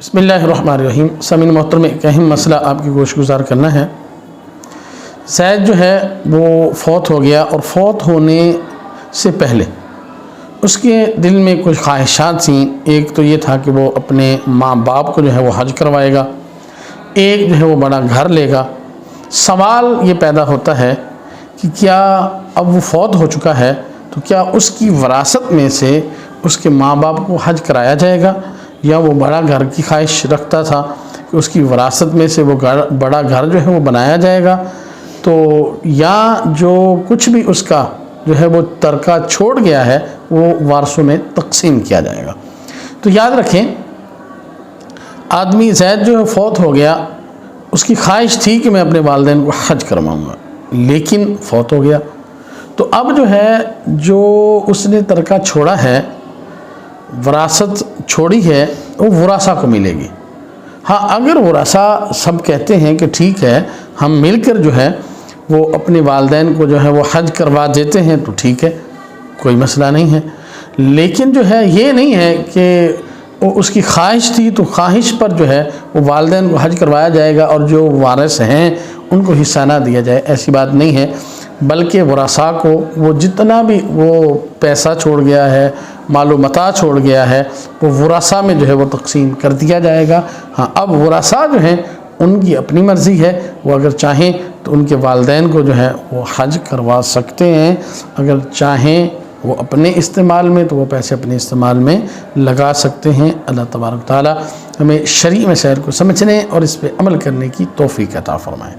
بسم اللہ الرحمن الرحیم۔ سامعین محترم، ایک اہم مسئلہ آپ کی گوش گزار کرنا ہے۔ زید جو ہے وہ فوت ہو گیا، اور فوت ہونے سے پہلے اس کے دل میں کچھ خواہشات تھیں۔ ایک تو یہ تھا کہ وہ اپنے ماں باپ کو جو ہے وہ حج کروائے گا، ایک جو ہے وہ بڑا گھر لے گا۔ سوال یہ پیدا ہوتا ہے کہ کیا اب وہ فوت ہو چکا ہے تو کیا اس کی وراثت میں سے اس کے ماں باپ کو حج کرایا جائے گا، یا وہ بڑا گھر کی خواہش رکھتا تھا کہ اس کی وراثت میں سے وہ بڑا گھر جو ہے وہ بنایا جائے گا، تو یا جو کچھ بھی اس کا جو ہے وہ ترکہ چھوڑ گیا ہے وہ وارثوں میں تقسیم کیا جائے گا۔ تو یاد رکھیں، آدمی زید جو ہے فوت ہو گیا، اس کی خواہش تھی کہ میں اپنے والدین کو حج کرواؤں گا، لیکن فوت ہو گیا۔ تو اب جو ہے جو اس نے ترکہ چھوڑا ہے، وراثت چھوڑی ہے، وہ ورثاء کو ملے گی۔ ہاں، اگر ورثاء سب کہتے ہیں کہ ٹھیک ہے ہم مل کر جو ہے وہ اپنے والدین کو جو ہے وہ حج کروا دیتے ہیں تو ٹھیک ہے، کوئی مسئلہ نہیں ہے۔ لیکن جو ہے یہ نہیں ہے کہ اس کی خواہش تھی تو خواہش پر جو ہے وہ والدین کو حج کروایا جائے گا اور جو وارث ہیں ان کو حصہ نہ دیا جائے، ایسی بات نہیں ہے۔ بلکہ ورثاء کو وہ جتنا بھی وہ پیسہ چھوڑ گیا ہے، مال و متاع چھوڑ گیا ہے، وہ ورثاء میں جو ہے وہ تقسیم کر دیا جائے گا۔ ہاں، اب ورثاء جو ہیں ان کی اپنی مرضی ہے، وہ اگر چاہیں تو ان کے والدین کو جو ہے وہ حج کروا سکتے ہیں، اگر چاہیں وہ اپنے استعمال میں تو وہ پیسے اپنے استعمال میں لگا سکتے ہیں۔ اللہ تبارک و تعالی ہمیں شرعی مسائل کو سمجھنے اور اس پہ عمل کرنے کی توفیق عطا فرمائے۔